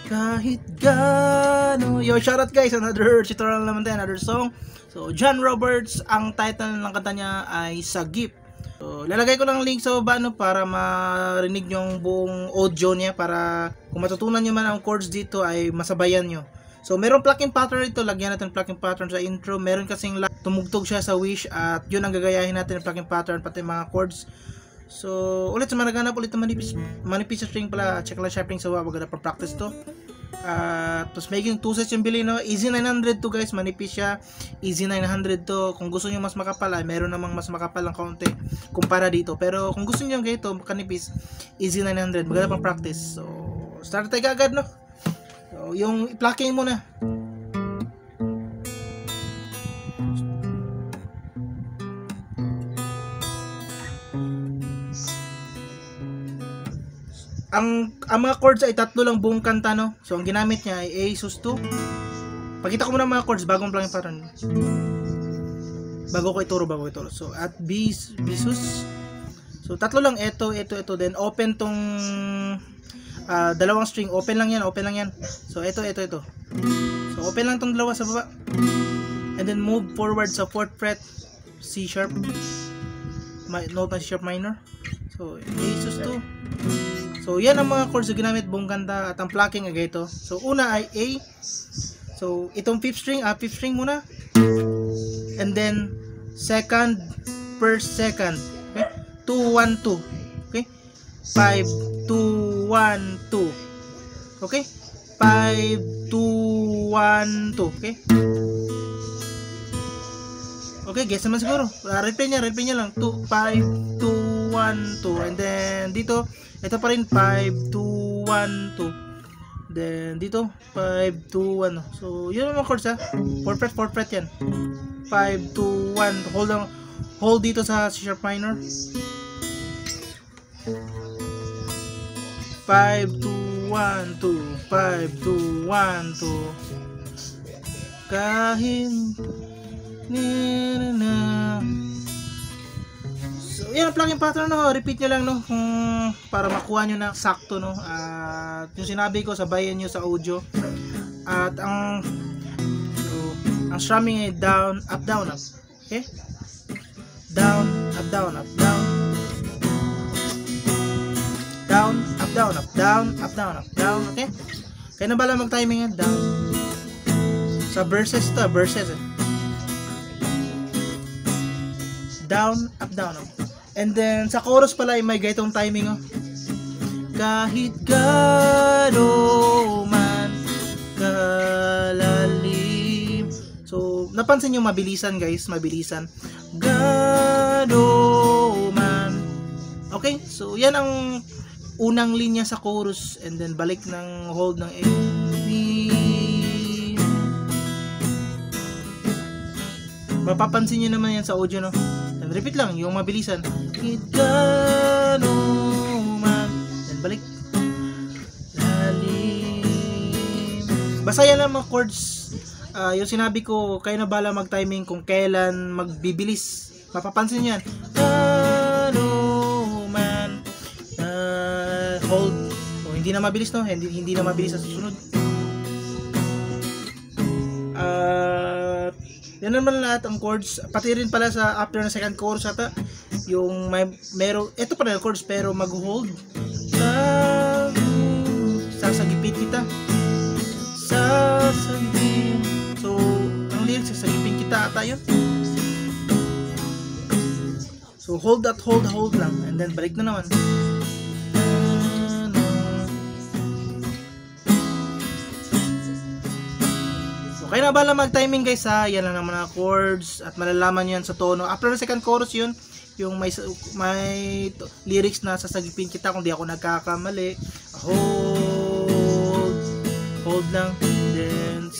kahit gaano. Yo, shoutout guys, another tutorial naman tayo, another song. So, John Roberts, ang title ng kanta niya ay Sagip. So, lalagay ko lang link sa baba para marinig nyo ang buong audio niya, para kung matutunan nyo man ang chords dito ay masabayan nyo. So, meron plucking pattern ito. Lagyan natin plucking pattern sa intro. Meron kasing tumugtog siya sa Wish at yun ang gagayahin natin ng plucking pattern, pati mga chords. So, ulit sa managanap, ulit na manipis sa string pala. Check lang sharpening sa wag na practice to. Tapos making 2 sets yung bili, no? Easy 900 to guys, manipis siya. Easy 900 to. Kung gusto niyo mas makapal, ay meron namang mas makapal ng kaunti kumpara dito. Pero kung gusto niyo ganito, kanipis, easy 900. Maganda pang practice. So, start tayo agad, no? So, yung plucking muna. Ang mga chords ay tatlo lang buong kanta, no? So, ang ginamit niya ay A sus 2. Pakita ko muna mga chords bagong plucking pattern. Bago ko ituro. So, at B sus. So, tatlo lang. Ito. Then, open tong dalawang string. Open lang yan. So, ito. So, open lang tong dalawa sa baba. And then, move forward sa 4th fret. C sharp. Note na C sharp minor. So, A sus 2. So, yan ang mga chords na ginamit buong kanta at ang plucking ay ito. So, una ay A. So, itong 5th string muna. And then, second, first, second. Okay? 2, 1, 2. Okay? 5, 2, 1, 2. Okay? 5, 2, 1, 2. Okay? Okay, guess naman siguro. Repeat niya lang. 2, 5, 2, 1, 2. And then, dito, ito pa rin 5, 2, 1, 2. Then dito 5, 2, 1. So yun ang mga chords ha. 4 fret yan. 5, 2, 1. Hold dito sa C sharp minor. 5, 2, 1, 2. 5, 2, 1, 2. Kahit so yan ang plucking pattern, no? Repeat nyo lang, no? Para makuha nyo na sakto, no? At yung sinabi ko, sabayan nyo sa audio. At ang strumming ay down, up, down, up. Okay? Down, up, down, up, down. Down, up, down, up, down, up, down, up, down. Okay? Kaya na bala mag-timing yan. Down. Sa verses to, verses. Down, up, down, up. And then, sa chorus pala ay may gaitong timing, oh. Kahit gaano man kalalim. So, napansin nyo mabilisan guys, mabilisan. Gaano man. Okay, so yan ang unang linya sa chorus. And then, balik ng hold ng A. Mapapansin nyo naman yan sa audio, no? And repeat lang, yung mabilisan. Gano man. Then balik. Lalim. Basta yan lang mga chords. Yung sinabi ko, kayo na bala mag-timing kung kailan magbibilis. Mapapansin nyo yan. Gano man. Hold. O, hindi na mabilis, no? Hindi na mabilis sa susunod. Yan naman lahat ang chords. Pati rin pala sa after na second chorus ata, yung meron, ito pa rin chords pero mag-hold. Sasagipin kita. Sasagipin. So, ang lyrics, sasagipin kita ata yun. So, hold lang. And then, balik na naman. Kaya na bala mag-timing guys ha. Yan lang naman ang chords at malalaman nyo yan sa tono. After the second chorus yun, yung may lyrics na sasagipin kita kung di ako nagkakamali. Hold lang. Then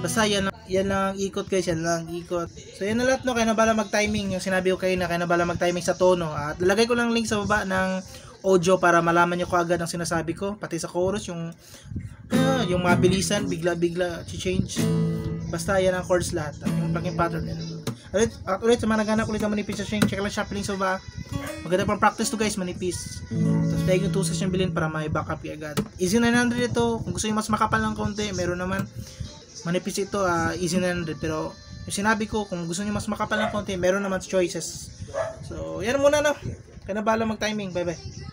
basta yan lang ang ikot guys. Yan lang ang ikot. So yan na lahat, no. Kaya na bala mag-timing. Yung sinabi ko kayo na kaya na bala mag-timing sa tono. At lalagay ko lang link sa baba ng audio para malaman nyo ko agad ang sinasabi ko. Pati sa chorus yung mabilisan, bigla-bigla change. Basta yan ang chords lahat. Yung plucking pattern yan. At ulit sa mga naghanap ulit ng manipis na string, check lang Shopee link sa baba. Maganda pang practice to guys, manipis. Tapos dahil yung 2 sets yung bilhin para may backup kayo agad. Easy 900 ito. Kung gusto nyo mas makapal ng konti, meron naman manipis ito, easy 900. Pero yung sinabi ko, kung gusto nyo mas makapal ng konti, meron naman choices. So yan muna no. Kaya na bahala mag timing. Bye bye.